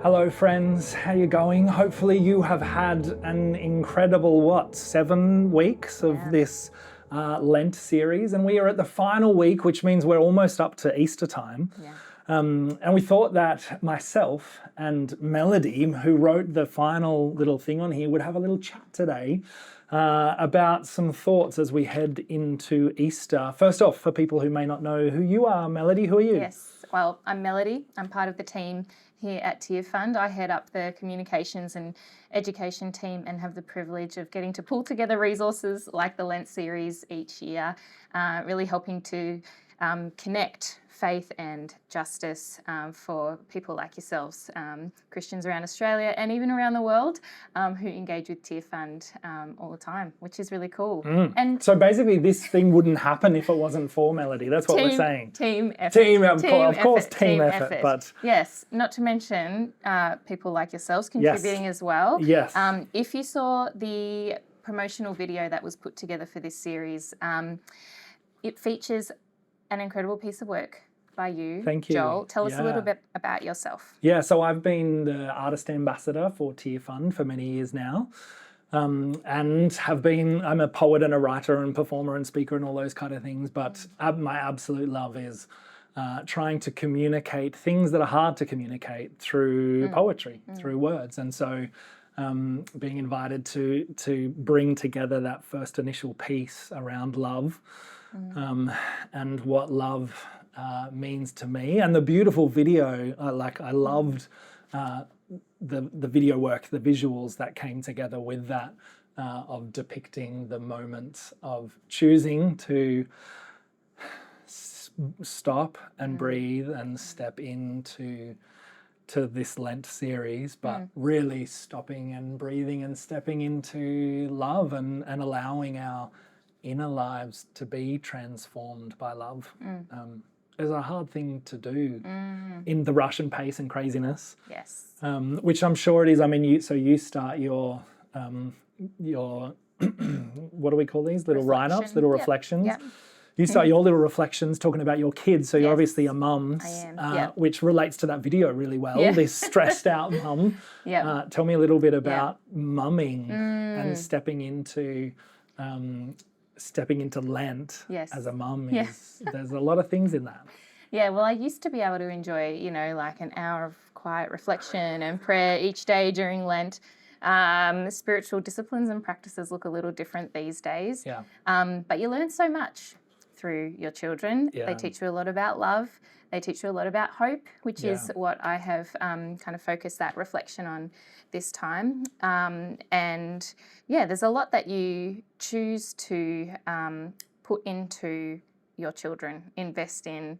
Hello friends, how you going? Hopefully you have had an incredible, 7 weeks of this Lent series, and we are at the final week, which means we're almost up to Easter time. Yeah. And we thought that myself and Melody, who wrote the final little thing on here, would have a little chat today about some thoughts as we head into Easter. First off, for people who may not know who you are, Melody, who are you? Yes, well, I'm Melody. I'm part of the team here at Tearfund. I head up the communications and education team and have the privilege of getting to pull together resources like the Lent series each year, really helping to connect faith and justice for people like yourselves, Christians around Australia and even around the world who engage with Tearfund all the time, which is really cool. And so basically this thing wouldn't happen if it wasn't for Melody. That's what we're saying. Team effort. Of course, team effort. But yes, not to mention people like yourselves contributing as well. Yes. If you saw the promotional video that was put together for this series, it features an incredible piece of work by you. Thank you. Joel. Tell us a little bit about yourself. Yeah, so I've been the artist ambassador for Tearfund for many years now. And I'm a poet and a writer and performer and speaker and all those kind of things. But my absolute love is trying to communicate things that are hard to communicate through poetry, through words. And so being invited to bring together that first initial piece around love and what love means to me. And the beautiful video, I loved the video work, the visuals that came together with that, of depicting the moment of choosing to stop and breathe and step into this Lent series, but really stopping and breathing and stepping into love and allowing our inner lives to be transformed by love. Is a hard thing to do in the rush and pace and craziness. Yes. Which I'm sure it is. I mean, you start your what do we call these? Little write-ups, little reflections. Yep. You start your little reflections talking about your kids. So you're obviously a mum, am. which relates to that video really well. This stressed out mum. Tell me a little bit about mumming and stepping into Lent as a mum. There's a lot of things in that. Yeah, well, I used to be able to enjoy, like an hour of quiet reflection and prayer each day during Lent. Spiritual disciplines and practices look a little different these days. Yeah. But you learn so much through your children. Yeah. They teach you a lot about love. They teach you a lot about hope, which is what I have kind of focused that reflection on this time. And there's a lot that you choose to put into your children, invest in,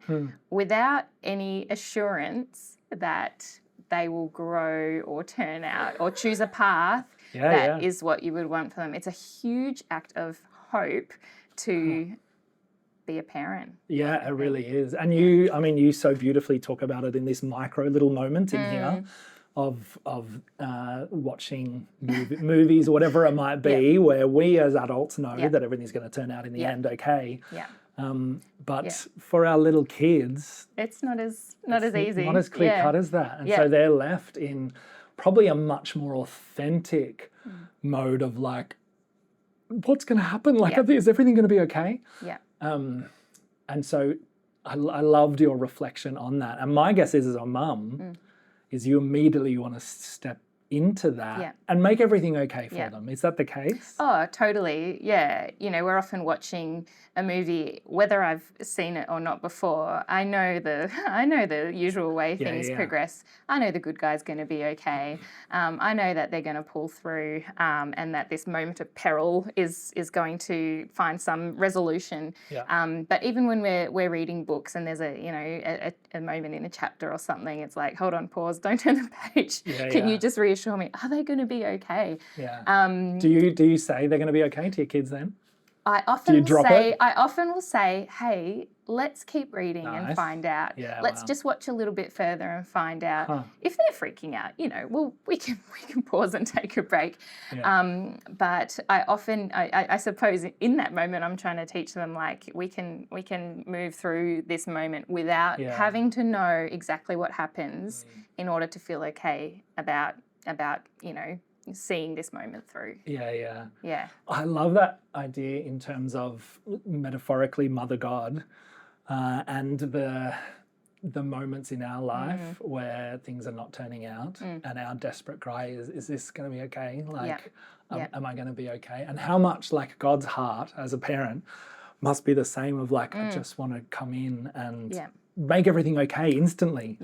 without any assurance that they will grow or turn out or choose a path that is what you would want for them. It's a huge act of hope to be a parent. Yeah, it really is. And you so beautifully talk about it in this micro little moment in here of watching movies or whatever it might be, where we as adults know that everything's going to turn out in the end okay. Yeah. But for our little kids, it's not as easy. Not as clear cut as that. And so they're left in probably a much more authentic mode of like, what's going to happen? Like, is everything going to be okay? Yeah. And so I loved your reflection on that. And my guess is, as a mum, is you immediately want to step into that and make everything okay for them. Is that the case? Oh, totally. Yeah. We're often watching a movie, whether I've seen it or not before. I know the usual way things progress. I know the good guy's going to be okay. I know that they're going to pull through, and that this moment of peril is going to find some resolution. Yeah. But even when we're reading books and there's a moment in a chapter or something, it's like, hold on, pause, don't turn the page. Can you just reassure me? Are they going to be okay? Yeah. Do you say they're going to be okay to your kids then? I Do you often drop say, it? I often will say, hey, let's keep reading and Nice. find out. Yeah, Let's wow. just watch a little bit further and find out. Huh. If they're freaking out, well, we can pause and take a break. Yeah. But I often, I suppose, in that moment, I'm trying to teach them like we can move through this moment without having to know exactly what happens in order to feel okay about seeing this moment through. Yeah. I love that idea in terms of metaphorically Mother God and the moments in our life where things are not turning out and our desperate cry is this going to be okay? Like, am I going to be okay? And how much like God's heart as a parent must be the same of like, I just want to come in and make everything okay instantly.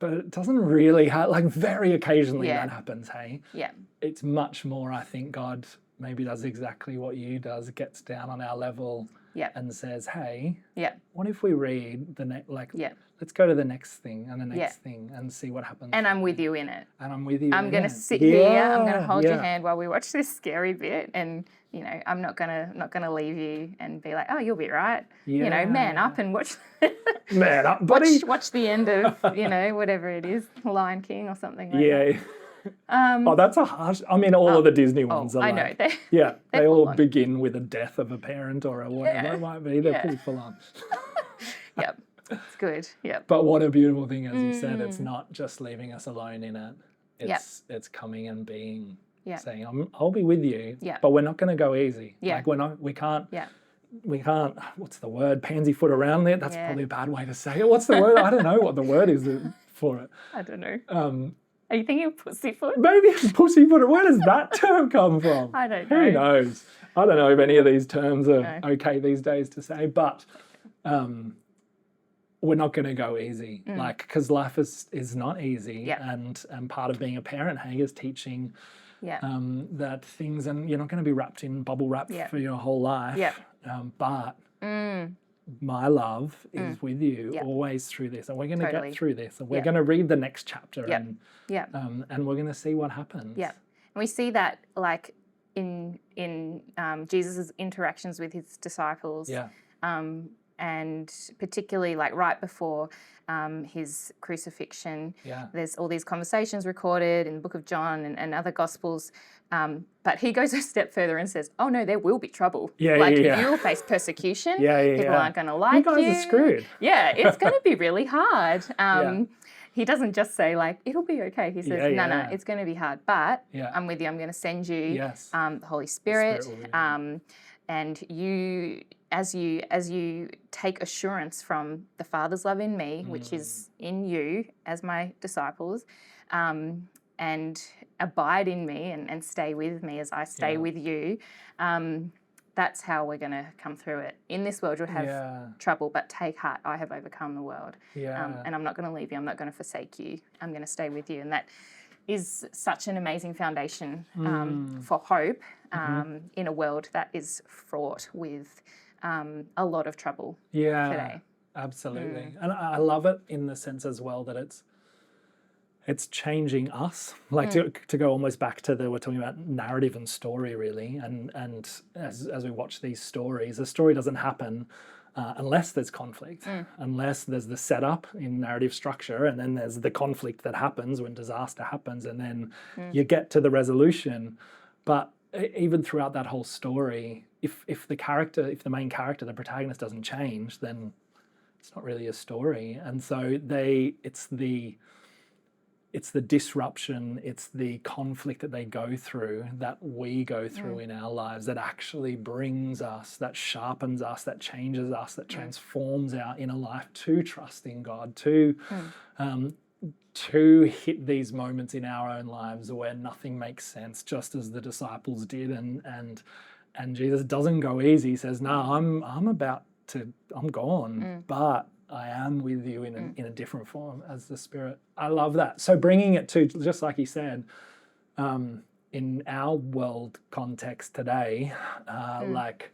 But it doesn't really like very occasionally that happens, hey? It's much more, I think God maybe does exactly what you does, gets down on our level and says, hey, what if we read the next, like, let's go to the next thing and the next thing and see what happens. And I'm with you in it. And I'm with you I'm going to sit here, I'm going to hold your hand while we watch this scary bit, and I'm not gonna leave you and be like, oh, you'll be right. Man up and watch man up, buddy. Watch the end of, whatever it is, Lion King or something like that. Oh, that's a harsh. I mean, all of the Disney ones are like, I know. They all begin with a death of a parent or a whatever it might be. They're pretty full on. Yep, it's good. Yep. But what a beautiful thing, as you said. It's not just leaving us alone in it. It's coming and being, saying, I'll be with you. But we're not going to go easy. Like we can't. What's the word? Pansy foot around it. That's probably a bad way to say it. What's the word? I don't know what the word is for it. I don't know. Are you thinking of pussyfoot? Maybe pussyfoot. Where does that term come from? I don't know. Who knows? I don't know if any of these terms are okay these days to say, but we're not going to go easy, because life is not easy, and part of being a parent, hey, is teaching that things, and you're not going to be wrapped in bubble wrap for your whole life, but my love is with you always through this, and we're going to get through this, and we're going to read the next chapter, and we're going to see what happens. And we see that like in Jesus' interactions with his disciples, and particularly like right before his crucifixion, there's all these conversations recorded in the book of John and other Gospels. But he goes a step further and says, oh no, there will be trouble. You'll face persecution. People aren't going to like you. You guys are screwed. It's going to be really hard. He doesn't just say like, it'll be okay. He says, no, it's going to be hard, but I'm with you. I'm going to send you the Holy Spirit. And you, as you take assurance from the Father's love in me, which is in you as my disciples, and abide in me and stay with me as I stay with you, that's how we're going to come through it. In this world you'll have trouble, but take heart, I have overcome the world. And I'm not going to leave you, I'm not going to forsake you, I'm going to stay with you. And that is such an amazing foundation for hope in a world that is fraught with a lot of trouble today. Absolutely. And I love it in the sense as well that it's changing us, like to go almost back to we're talking about narrative and story really, and as we watch these stories, the story doesn't happen unless there's conflict, unless there's the setup in narrative structure, and then there's the conflict that happens when disaster happens, and then you get to the resolution. But even throughout that whole story, if the main character, the protagonist, doesn't change, then it's not really a story. And so it's the disruption, it's the conflict that they go through, that we go through in our lives, that actually brings us, that sharpens us, that changes us, that transforms our inner life to trust in God, to hit these moments in our own lives where nothing makes sense, just as the disciples did, and Jesus doesn't go easy. He says, "No, I'm gone, but I am with you in a different form as the Spirit." I love that. So bringing it to, just like he said, in our world context today, like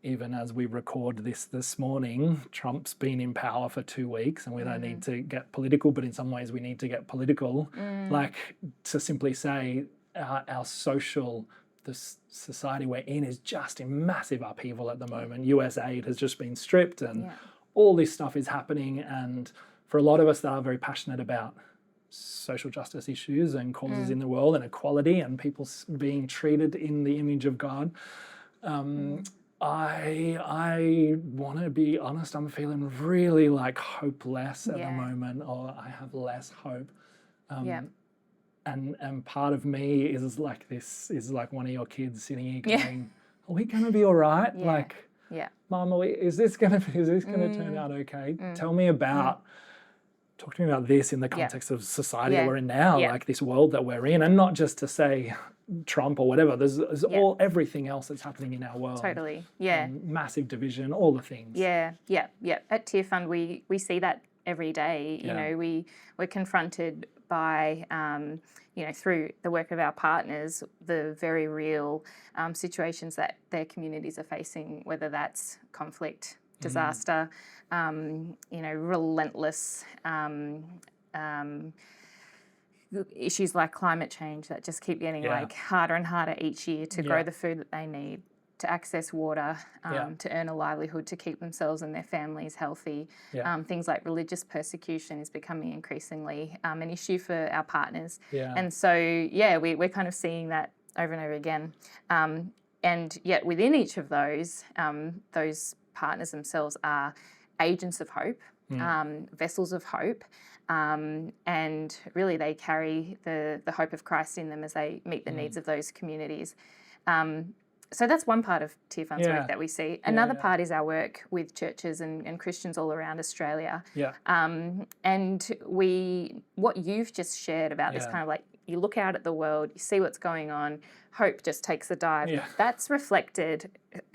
even as we record this morning, Trump's been in power for 2 weeks, and we don't need to get political, but in some ways we need to get political, like to simply say our social society we're in is just in massive upheaval at the moment. US aid has just been stripped, and all this stuff is happening. And for a lot of us that are very passionate about social justice issues and causes in the world and equality and people being treated in the image of God, I want to be honest, I'm feeling really like hopeless at the moment, or I have less hope. And part of me is like one of your kids sitting here going, are we going to be all right? Like, Mom, is this going to turn out okay? Talk to me about this in the context of society that we're in now, like this world that we're in, and not just to say Trump or whatever. There's everything else that's happening in our world. Totally, massive division, all the things. At Tearfund, we see that every day. You know, we're confronted by, through the work of our partners, the very real situations that their communities are facing, whether that's conflict, disaster, relentless issues like climate change that just keep getting like harder and harder each year to grow the food that they need, to access water, to earn a livelihood, to keep themselves and their families healthy. Things like religious persecution is becoming increasingly an issue for our partners. And so, we're kind of seeing that over and over again. And yet within each of those partners themselves are agents of hope, vessels of hope, and really they carry the hope of Christ in them as they meet the needs of those communities. So that's one part of Tearfund's work that we see. Another part is our work with churches and Christians all around Australia. And what you've just shared about this kind of like, you look out at the world, you see what's going on, hope just takes a dive. That's reflected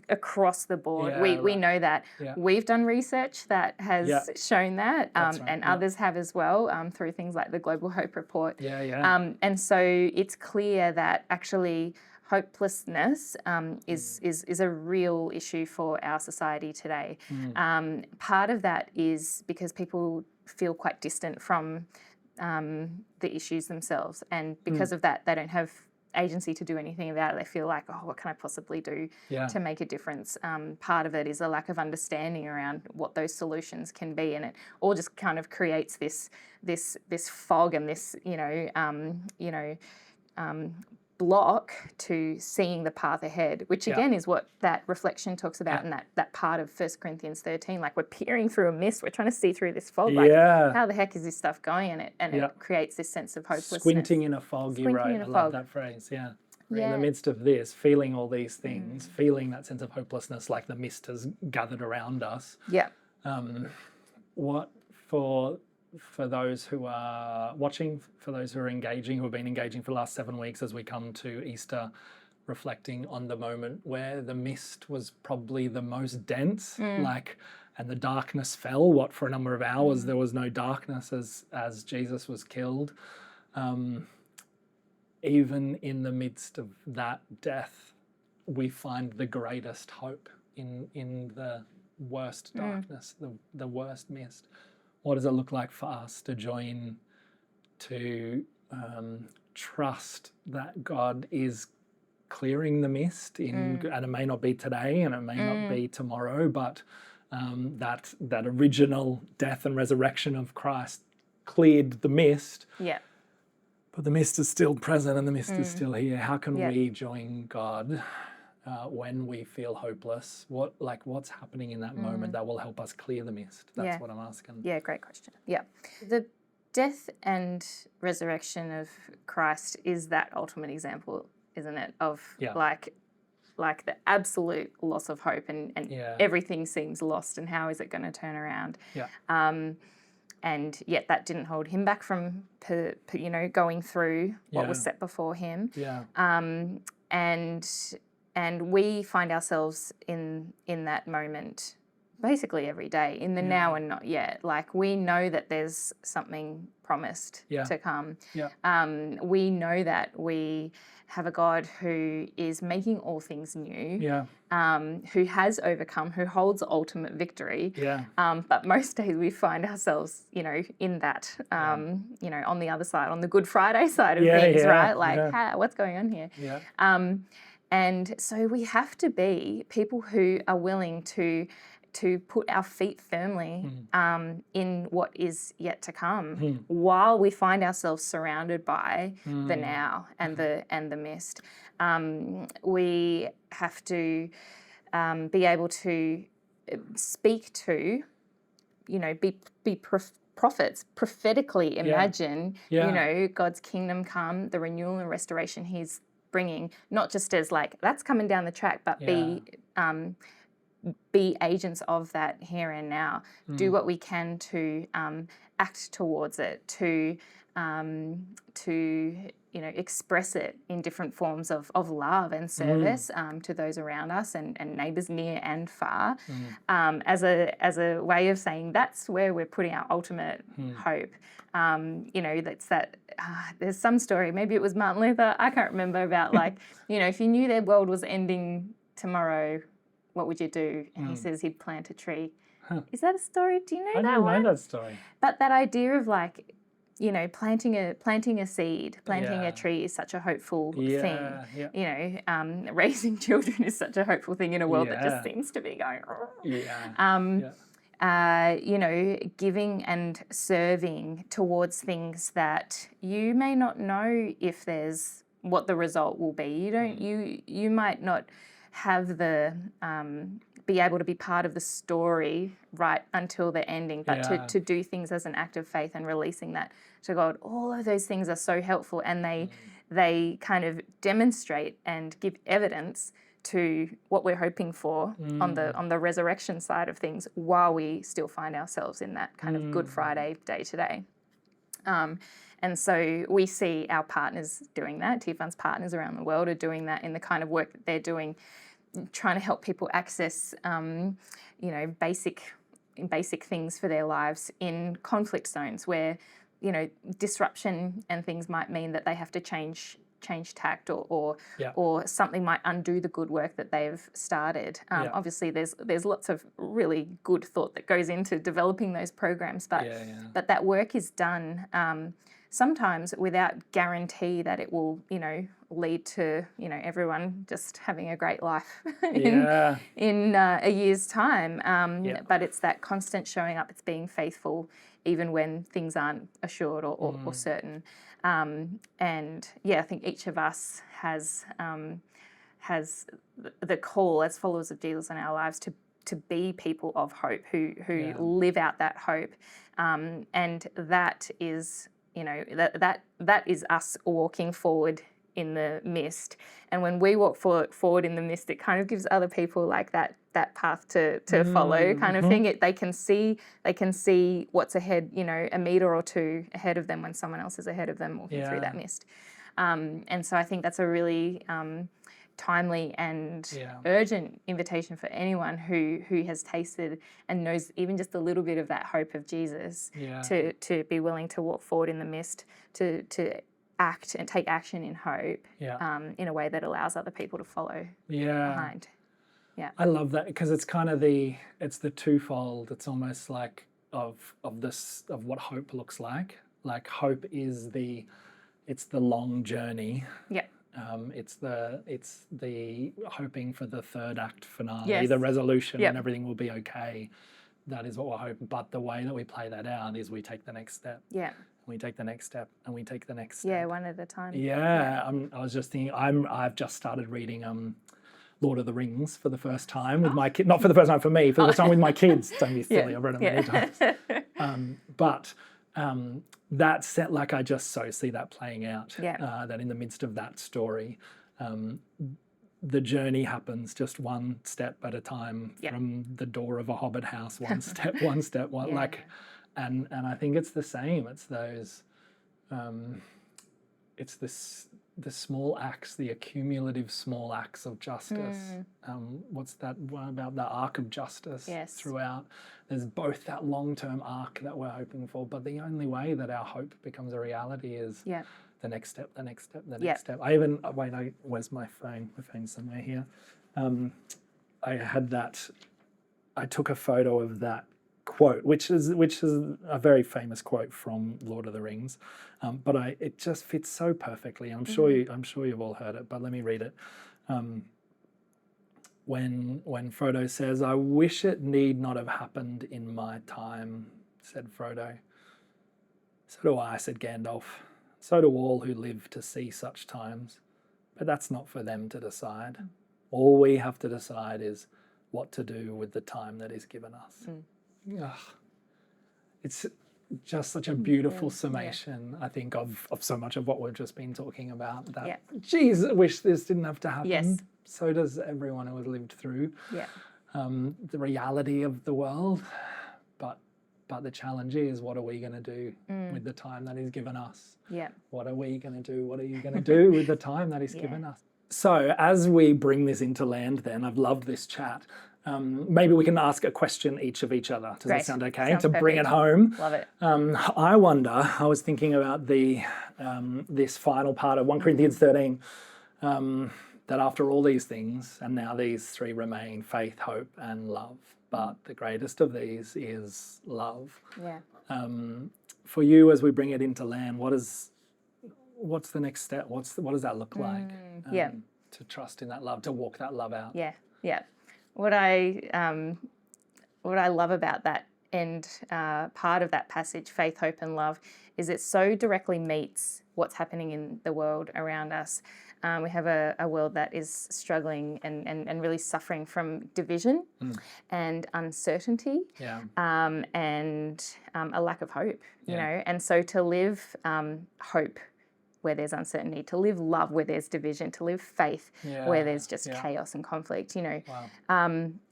across the board. We know that. We've done research that has shown that, and others have as well, through things like the Global Hope Report. And so it's clear that actually hopelessness is a real issue for our society today. Part of that is because people feel quite distant from the issues themselves, and because of that, they don't have agency to do anything about it. They feel like, oh, what can I possibly do to make a difference? Part of it is a lack of understanding around what those solutions can be, and it all just kind of creates this fog and this block to seeing the path ahead, which again is what that reflection talks about in that part of 1 Corinthians 13. Like, we're peering through a mist, we're trying to see through this fog. Like, how the heck is this stuff going? And it creates this sense of hopelessness. Squinting in a fog, you wrote. I love that phrase. We're in the midst of this, feeling all these things, feeling that sense of hopelessness, like the mist has gathered around us. What for those who are watching, for those who are engaging, who have been engaging for the last 7 weeks as we come to Easter, reflecting on the moment where the mist was probably the most dense, and the darkness fell. For a number of hours there was no darkness as Jesus was killed. Even in the midst of that death, we find the greatest hope in the worst darkness, the worst mist. What does it look like for us to join, to trust that God is clearing the mist, and it may not be today and it may not be tomorrow, but that original death and resurrection of Christ cleared the mist. But the mist is still present and the mist is still here. How can we join God when we feel hopeless? What's happening in that moment that will help us clear the mist? That's what I'm asking. Great question. The death and resurrection of Christ is that ultimate example, isn't it, of like the absolute loss of hope, and everything seems lost, and how is it going to turn around? And yet that didn't hold him back from going through what was set before him. And we find ourselves in that moment basically every day, in the now and not yet. Like, we know that there's something promised to come. We know that we have a God who is making all things new, who has overcome, who holds ultimate victory. But most days we find ourselves, in that, on the other side, on the Good Friday side of things, right? Like, what's going on here? And so we have to be people who are willing to put our feet firmly in what is yet to come, while we find ourselves surrounded by the now and the mist. We have to be able to speak to, be prophets, prophetically imagine, God's kingdom come, the renewal and restoration He's bringing, not just as like that's coming down the track, but be agents of that here and now. Do what we can to act towards it, to express it in different forms of love and service to those around us and neighbours near and far, as a way of saying that's where we're putting our ultimate hope. That's that. There's some story, maybe it was Martin Luther, I can't remember, about like, if you knew their world was ending tomorrow, what would you do? And he says he'd plant a tree. Is that a story? Do you know that one? I didn't know that story. But that idea of like, planting a seed, planting a tree is such a hopeful thing. Yeah. Raising children is such a hopeful thing in a world that just seems to be going. Giving and serving towards things that you may not know if there's what the result will be. You might not have the be able to be part of the story right until the ending, but to do things as an act of faith and releasing that to God, all of those things are so helpful, and they kind of demonstrate and give evidence to what we're hoping for on the resurrection side of things, while we still find ourselves in that kind of Good Friday day to day. And so we see our partners doing that. Tearfund's partners around the world are doing that in the kind of work that they're doing, trying to help people access, basic things for their lives in conflict zones where, disruption and things might mean that they have to change tact, or something might undo the good work that they've started. Obviously, there's lots of really good thought that goes into developing those programs, but that work is done sometimes without guarantee that it will, lead to, everyone just having a great life in a year's time. But it's that constant showing up, it's being faithful, even when things aren't assured or certain. I think each of us has the call as followers of Jesus in our lives to be people of hope who live out that hope, and that is that is us walking forward in the mist. And when we walk forward in the mist, it kind of gives other people like that path to follow, kind of thing. They can see what's ahead, a meter or two ahead of them when someone else is ahead of them walking through that mist. And so I think that's a really timely and urgent invitation for anyone who has tasted and knows even just a little bit of that hope of Jesus, to be willing to walk forward in the mist, to act and take action in hope, in a way that allows other people to follow behind. Yeah, I love that, because it's kind of the twofold. It's almost like of what hope looks like. Like hope is the long journey. Yeah. It's the hoping for the third act finale, the resolution, and everything will be okay. That is what we're hoping. But the way that we play that out is we take the next step. Yeah. We take the next step, and we take the next step. Yeah, one at a time. I was just thinking, I've just started reading Lord of the Rings for the first time with my kids. Not for the first time for me, for the first time with my kids. Don't be silly, I've read it many times. But that set, like, I just so see that playing out. That in the midst of that story, the journey happens just one step at a time, from the door of a hobbit house, one step, and I think it's the same. It's those, it's the small acts, the accumulative small acts of justice. What's that one about the arc of justice throughout? There's both that long-term arc that we're hoping for, but the only way that our hope becomes a reality is the next step, the next step, the next step. Where's my phone? My phone's somewhere here. I took a photo of that quote, which is a very famous quote from Lord of the Rings, but it just fits so perfectly. I'm sure you've all heard it, but let me read it. when Frodo says, "I wish it need not have happened in my time," said Frodo. "So do I," said Gandalf. "So do all who live to see such times. But that's not for them to decide. All we have to decide is what to do with the time that is given us." Ugh. It's just such a beautiful summation, I think, of so much of what we've just been talking about. That, geez, I wish this didn't have to happen. Yes. So does everyone who has lived through the reality of the world. But the challenge is, what are we going to do with the time that is given us? What are we going to do? What are you going to do with the time that is given us? So as we bring this into land then, I've loved this chat. Maybe we can ask a question each of each other. Does that sound okay? Sounds to bring it home. Love it. I wonder, I was thinking about this final part of 1 Corinthians 13, that after all these things, and now these three remain, faith, hope, and love. But the greatest of these is love. For you, as we bring it into land, what's the next step? What does that look like? To trust in that love, to walk that love out. What I love about that end part of that passage, faith, hope, and love, is it so directly meets what's happening in the world around us. We have a world that is struggling and really suffering from division and uncertainty and a lack of hope, you know. And so to live hope where there's uncertainty, to live love where there's division, to live faith where there's just chaos and conflict, you know.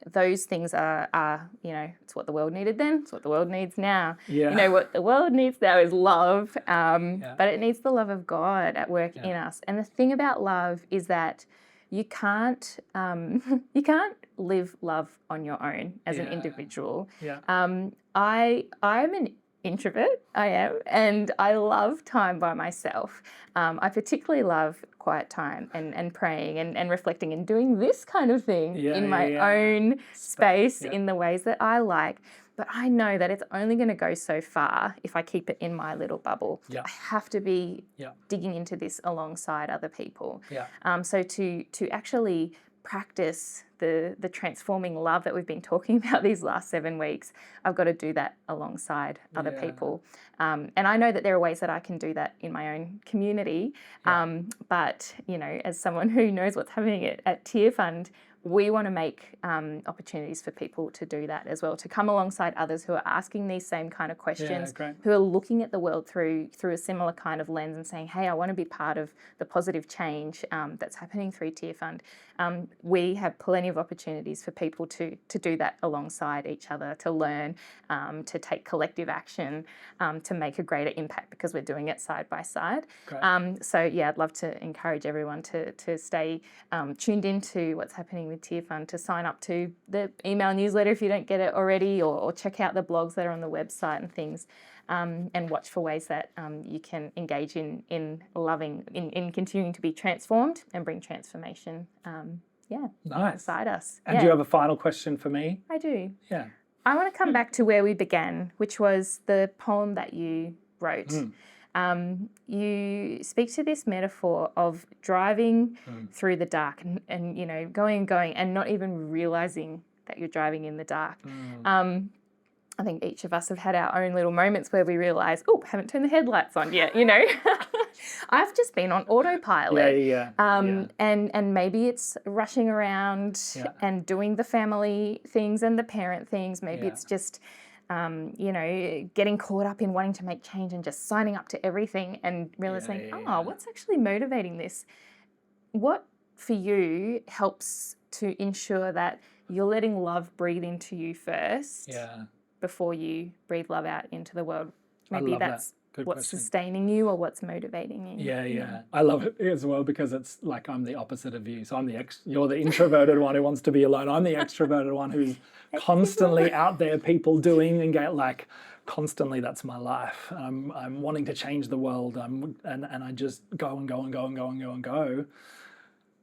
Those things are, you know, it's what the world needed then, it's what the world needs now. You know, what the world needs now is love, but it needs the love of God at work in us. And the thing about love is that you can't live love on your own as an individual. I'm an introvert, I am, and I love time by myself. I particularly love quiet time and praying and reflecting and doing this kind of thing in my own space in the ways that I like. But I know that it's only going to go so far if I keep it in my little bubble. I have to be digging into this alongside other people. So to actually practice the transforming love that we've been talking about these last 7 weeks, I've got to do that alongside other people. And I know that there are ways that I can do that in my own community. But, you know, as someone who knows what's happening at Tearfund, we want to make opportunities for people to do that as well, to come alongside others who are asking these same kind of questions, who are looking at the world through a similar kind of lens and saying, hey, I want to be part of the positive change that's happening through Tearfund. We have plenty of opportunities for people to do that alongside each other, to learn, to take collective action, to make a greater impact because we're doing it side by side. So yeah, I'd love to encourage everyone to stay tuned into what's happening with Tearfund, to sign up to the email newsletter if you don't get it already, or check out the blogs that are on the website and things, and watch for ways that you can engage in loving, in continuing to be transformed and bring transformation beside us. And do you have a final question for me? I do. I want to come back to where we began, which was the poem that you wrote. You speak to this metaphor of driving through the dark and you know, going and not even realizing that you're driving in the dark. I think each of us have had our own little moments where we realise, oh, haven't turned the headlights on yet, you know. I've just been on autopilot. And maybe it's rushing around and doing the family things and the parent things. Maybe it's just, you know, getting caught up in wanting to make change and just signing up to everything and realising, what's actually motivating this? What for you helps to ensure that you're letting love breathe into you first before you breathe love out into the world? Maybe that's what's sustaining you or what's motivating you. I love it as well because it's like I'm the opposite of you. So I'm you're the introverted one who wants to be alone. I'm the extroverted one who's constantly out there, people doing and constantly. That's my life. I'm wanting to change the world. And I just go and go and go and go and go and go,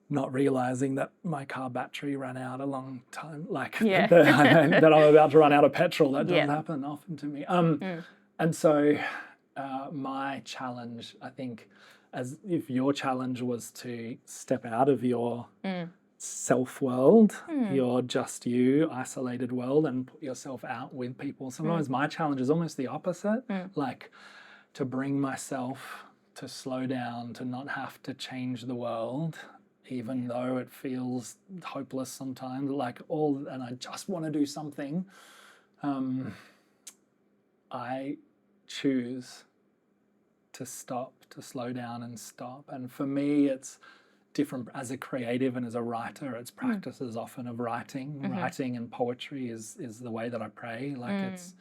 not realizing that my car battery ran out a long time, that I'm about to run out of petrol. That doesn't happen often to me. And so my challenge, I think, as if your challenge was to step out of your self world, your just you isolated world, and put yourself out with people. Sometimes my challenge is almost the opposite, like to bring myself to slow down, to not have to change the world, even though it feels hopeless sometimes, and I just want to do something. I choose to stop, to slow down and stop. And for me, it's different as a creative and as a writer. It's practices often of writing. Writing and poetry is the way that I pray. It's,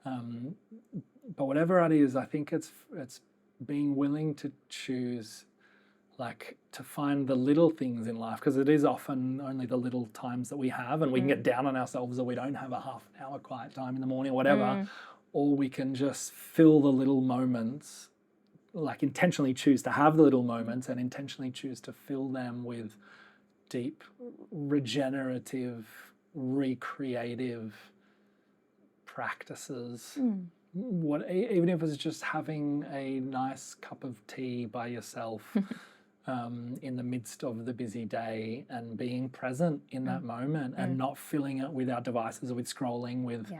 but whatever it is, I think it's being willing to choose, to find the little things in life, because it is often only the little times that we have, and we can get down on ourselves, or we don't have a half an hour quiet time in the morning or whatever, or we can just fill the little moments, intentionally choose to have the little moments and intentionally choose to fill them with deep, regenerative, recreative practices. Even if it's just having a nice cup of tea by yourself in the midst of the busy day, and being present in that moment, and not filling it with our devices, with scrolling, with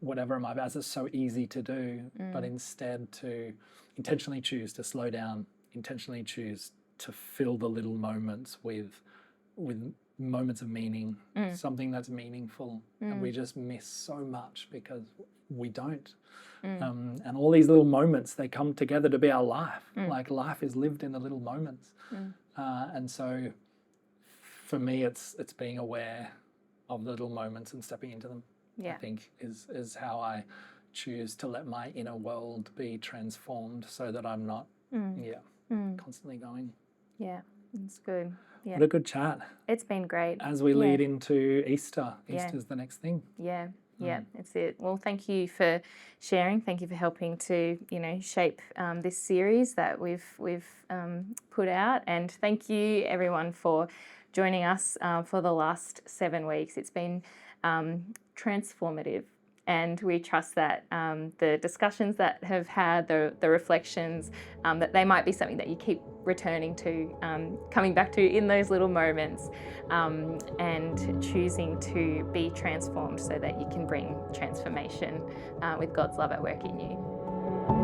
whatever it might be, as it's so easy to do, but instead to intentionally choose to slow down, intentionally choose to fill the little moments with moments of meaning, something that's meaningful. And we just miss so much because we don't. And all these little moments, they come together to be our life. Life is lived in the little moments. And so for me, it's being aware of the little moments and stepping into them. I think is how I choose to let my inner world be transformed, so that I'm not constantly going. Yeah, it's good. Yeah. What a good chat. It's been great. As we lead into Easter. Easter's the next thing. Yeah, that's it. Well, thank you for sharing. Thank you for helping to, shape this series that we've put out. And thank you, everyone, for joining us for the last 7 weeks. It's been transformative. And we trust that the discussions that have had, the reflections, that they might be something that you keep returning to, coming back to in those little moments, and choosing to be transformed so that you can bring transformation with God's love at work in you.